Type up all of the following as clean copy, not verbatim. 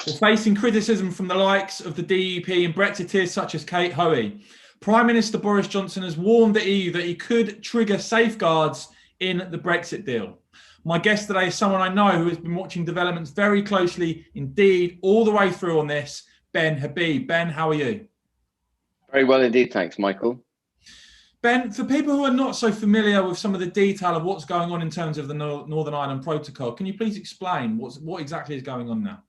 We're facing criticism from the likes of the DUP and Brexiteers such as Kate Hoey. Prime Minister Boris Johnson has warned the EU that he could trigger safeguards in the Brexit deal. My guest today is someone I know who has been watching developments very closely, indeed, all the way through on this, Ben Habib. Ben, how are you? Very well indeed, thanks, Michael. Ben, for people who are not so familiar with some of the detail of what's going on in terms of the Northern Ireland Protocol, can you please explain what exactly is going on now?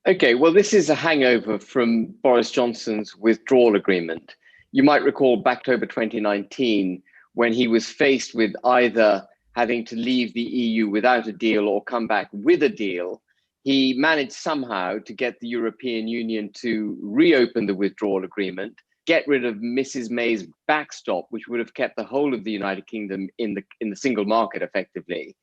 Okay, well, this is a hangover from Boris Johnson's withdrawal agreement. You might recall back October 2019, when he was faced with either having to leave the EU without a deal or come back with a deal, he managed somehow to get the European Union to reopen the withdrawal agreement, get rid of Mrs. May's backstop, which would have kept the whole of the United Kingdom in the single market effectively,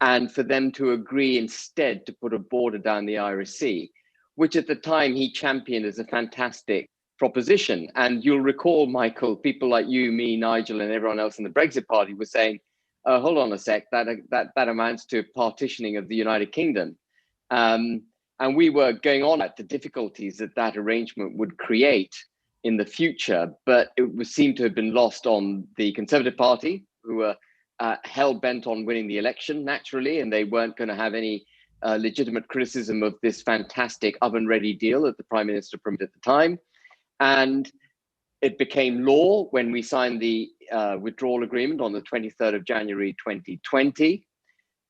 and for them to agree instead to put a border down the Irish Sea, which at the time he championed as a fantastic proposition. And you'll recall, Michael, people like you, me, Nigel, and everyone else in the Brexit Party were saying, hold on a sec, that amounts to partitioning of the United Kingdom. And we were going on at the difficulties that arrangement would create in the future, but it seemed to have been lost on the Conservative Party, who were hell-bent on winning the election, naturally, and they weren't going to have any legitimate criticism of this fantastic oven-ready deal that the Prime Minister promoted at the time. And it became law when we signed the withdrawal agreement on the 23rd of January 2020.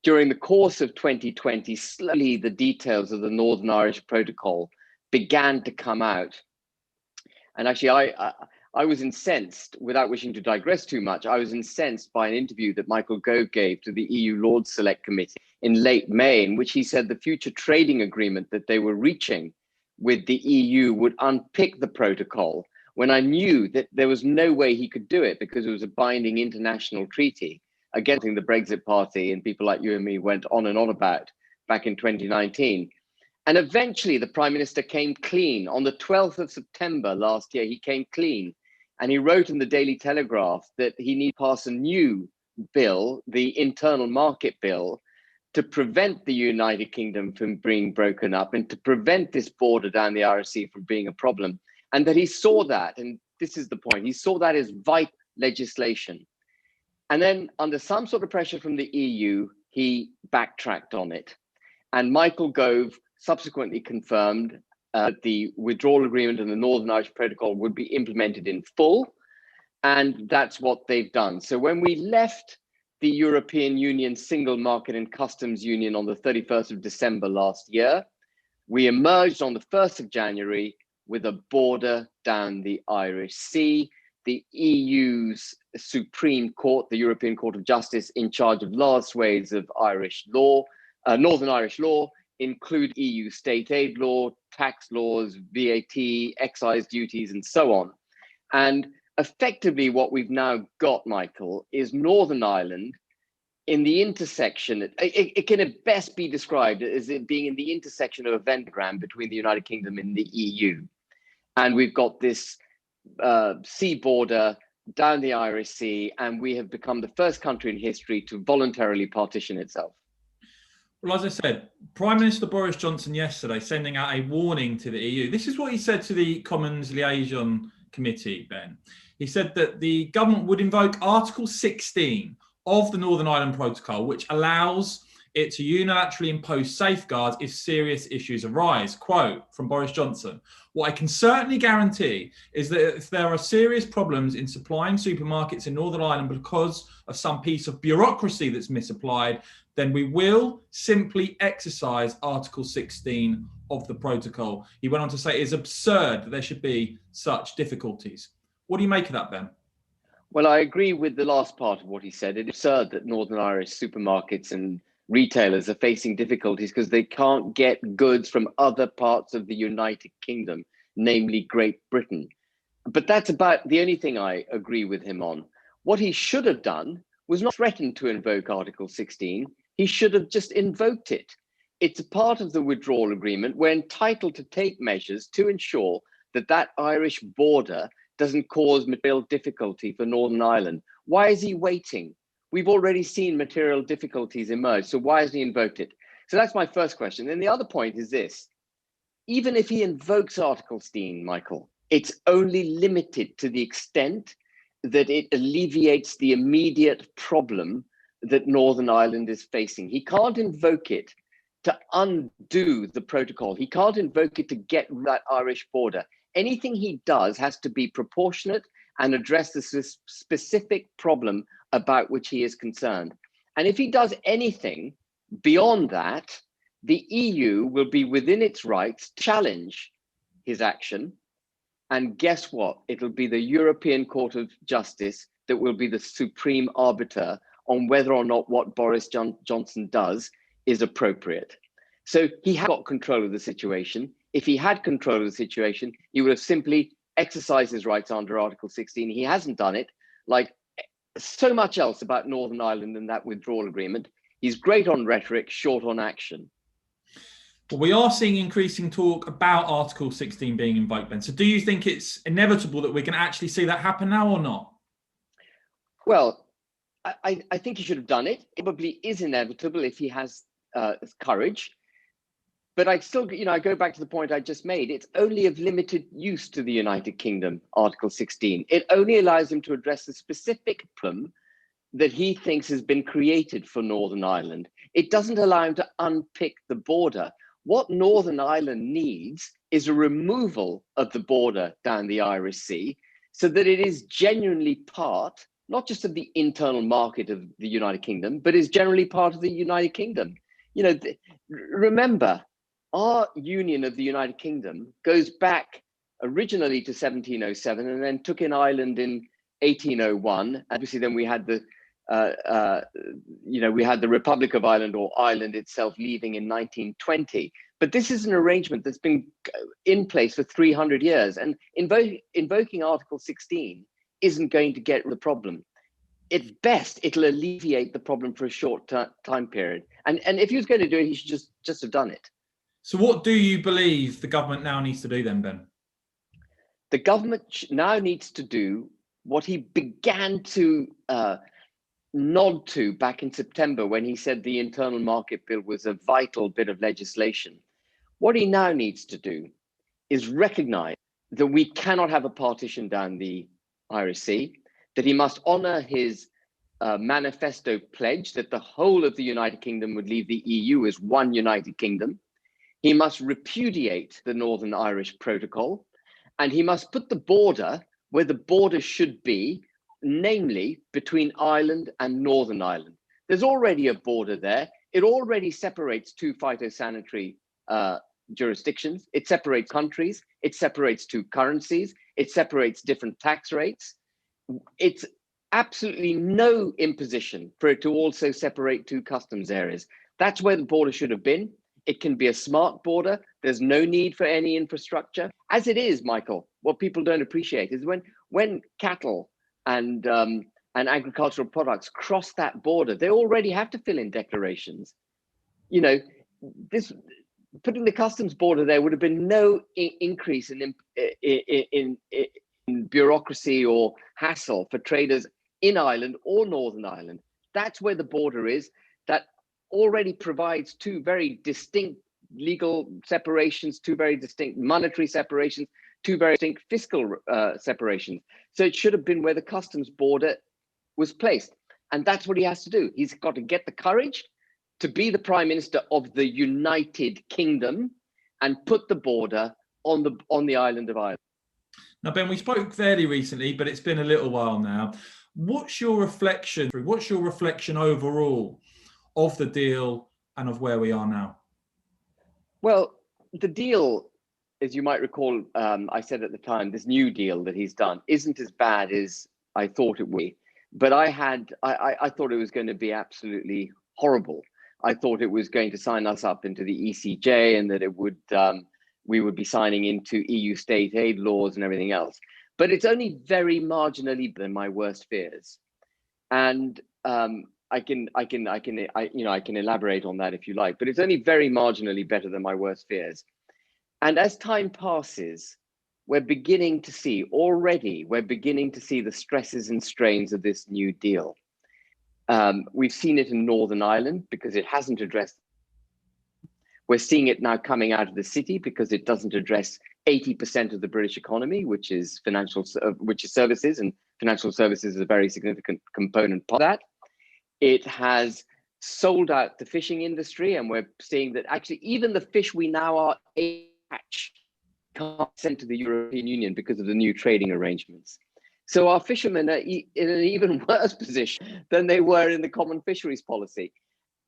During the course of 2020, slowly the details of the Northern Irish Protocol began to come out. And actually, I was incensed, without wishing to digress too much, I was incensed by an interview that Michael Gove gave to the EU Lords Select Committee in late May, in which he said the future trading agreement that they were reaching with the EU would unpick the protocol, when I knew that there was no way he could do it because it was a binding international treaty, against the Brexit Party and people like you and me went on and on about back in 2019. And eventually the Prime Minister came clean. On the 12th of September last year, he came clean. And he wrote in the Daily Telegraph that he need to pass a new bill, the Internal Market Bill, to prevent the United Kingdom from being broken up and to prevent this border down the Irish Sea from being a problem. And that he saw that, and this is the point, he saw that as vital legislation. And then under some sort of pressure from the EU, he backtracked on it. And Michael Gove subsequently confirmed that the withdrawal agreement and the Northern Irish Protocol would be implemented in full. And that's what they've done. So when we left the European Union Single Market and Customs Union on the 31st of December last year, we emerged on the 1st of January with a border down the Irish Sea. The EU's Supreme Court, the European Court of Justice, in charge of large swathes of Irish law, Northern Irish law, include EU state aid law, tax laws, VAT, excise duties, and so on. And effectively what we've now got, Michael, is Northern Ireland in the intersection. It can at best be described as it being in the intersection of a Venn diagram between the United Kingdom and the EU. And we've got this sea border down the Irish Sea, and we have become the first country in history to voluntarily partition itself. Well, as I said, Prime Minister Boris Johnson yesterday sending out a warning to the EU. This is what he said to the Commons Liaison Committee, Ben. He said that the government would invoke Article 16 of the Northern Ireland Protocol, which allows it to unilaterally impose safeguards if serious issues arise. Quote from Boris Johnson, "What I can certainly guarantee is that if there are serious problems in supplying supermarkets in Northern Ireland because of some piece of bureaucracy that's misapplied, then we will simply exercise Article 16 of the protocol." He went on to say it is absurd that there should be such difficulties. What do you make of that, Ben? Well, I agree with the last part of what he said. It's absurd that Northern Irish supermarkets and retailers are facing difficulties because they can't get goods from other parts of the United Kingdom, namely Great Britain. But that's about the only thing I agree with him on. What he should have done was not threaten to invoke Article 16. He should have just invoked it. It's a part of the withdrawal agreement. We're entitled to take measures to ensure that that Irish border doesn't cause material difficulty for Northern Ireland. Why is he waiting? We've already seen material difficulties emerge. So why hasn't he invoked it? So that's my first question. And the other point is this. even if he invokes Article 16, Michael, it's only limited to the extent that it alleviates the immediate problem that Northern Ireland is facing. He can't invoke it to undo the protocol. He can't invoke it to get that Irish border. Anything he does has to be proportionate and address the specific problem about which he is concerned. And if he does anything beyond that, the EU will be within its rights to challenge his action. And guess what? It'll be the European Court of Justice that will be the supreme arbiter on whether or not what Boris Johnson does is appropriate. So he has got control of the situation. If he had control of the situation, he would have simply exercised his rights under Article 16. He hasn't done it, like so much else about Northern Ireland and that withdrawal agreement. He's great on rhetoric, short on action. Well, we are seeing increasing talk about Article 16 being invoked, Ben. So do you think it's inevitable that we can actually see that happen now or not? Well, I think he should have done it. It probably is inevitable if he has courage. But I still, I go back to the point I just made. It's only of limited use to the United Kingdom, Article 16. It only allows him to address the specific problem that he thinks has been created for Northern Ireland. It doesn't allow him to unpick the border. What Northern Ireland needs is a removal of the border down the Irish Sea so that it is genuinely part, not just of the internal market of the United Kingdom, but is generally part of the United Kingdom. Remember, our union of the United Kingdom goes back originally to 1707 and then took in Ireland in 1801. Obviously, then we had the Republic of Ireland, or Ireland itself, leaving in 1920. But this is an arrangement that's been in place for 300 years, and invoking Article 16 isn't going to get the problem. At best, it'll alleviate the problem for a short time period. And if he was going to do it, he should just have done it. So what do you believe the government now needs to do then, Ben? The government now needs to do what he began to nod to back in September when he said the internal market bill was a vital bit of legislation. What he now needs to do is recognize that we cannot have a partition down the Irish Sea, that he must honor his manifesto pledge that the whole of the United Kingdom would leave the EU as one United Kingdom. He must repudiate the Northern Irish Protocol, and he must put the border where the border should be, namely between Ireland and Northern Ireland. There's already a border there. It already separates two phytosanitary jurisdictions. It separates countries. It separates two currencies. It separates different tax rates. It's absolutely no imposition for it to also separate two customs areas. That's where the border should have been. It can be a smart border. There's no need for any infrastructure. As it is, Michael, what people don't appreciate is when cattle and agricultural products cross that border, they already have to fill in declarations. This putting the customs border there would have been no increase in bureaucracy or hassle for traders in Ireland or Northern Ireland. That's where the border is. That already provides two very distinct legal separations, two very distinct monetary separations, two very distinct fiscal separations. So it should have been where the customs border was placed. And that's what he has to do. He's got to get the courage to be the Prime Minister of the United Kingdom and put the border on the island of Ireland. Now, Ben, we spoke fairly recently, but it's been a little while now. What's your reflection overall of the deal and of where we are now? Well, the deal, as you might recall, I said at the time, this new deal that he's done isn't as bad as I thought it would be. But I thought it was going to be absolutely horrible. I thought it was going to sign us up into the ECJ and that it would we would be signing into EU state aid laws and everything else. But it's only very marginally than my worst fears. And I can elaborate on that if you like, but it's only very marginally better than my worst fears. And as time passes, we're beginning to see the stresses and strains of this new deal. We've seen it in Northern Ireland because it hasn't addressed. We're seeing it now coming out of the city because it doesn't address 80% of the British economy, which is services, and financial services is a very significant component part of that. It has sold out the fishing industry, and we're seeing that actually even the fish we now are able to catch can't send to the European Union because of the new trading arrangements. So our fishermen are in an even worse position than they were in the common fisheries policy.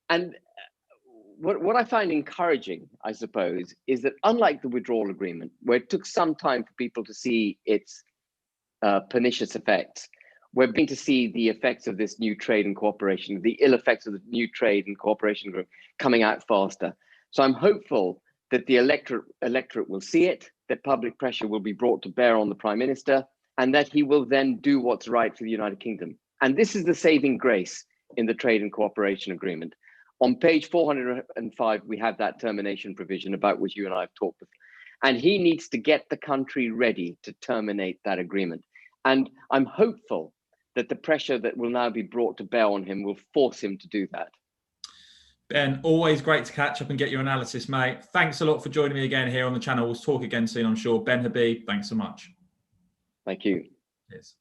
And what I find encouraging, I suppose, is that unlike the withdrawal agreement, where it took some time for people to see its pernicious effects, we're beginning to see the effects of this new trade and cooperation, the ill effects of the new trade and cooperation group coming out faster. So I'm hopeful that the electorate will see it, that public pressure will be brought to bear on the Prime Minister, and that he will then do what's right for the United Kingdom. And this is the saving grace in the trade and cooperation agreement. On page 405, we have that termination provision about which you and I have talked. And he needs to get the country ready to terminate that agreement. And I'm hopeful that the pressure that will now be brought to bear on him will force him to do that. Ben, always great to catch up and get your analysis, mate. Thanks a lot for joining me again here on the channel. We'll talk again soon, I'm sure. Ben Habib, thanks so much. Thank you. Cheers.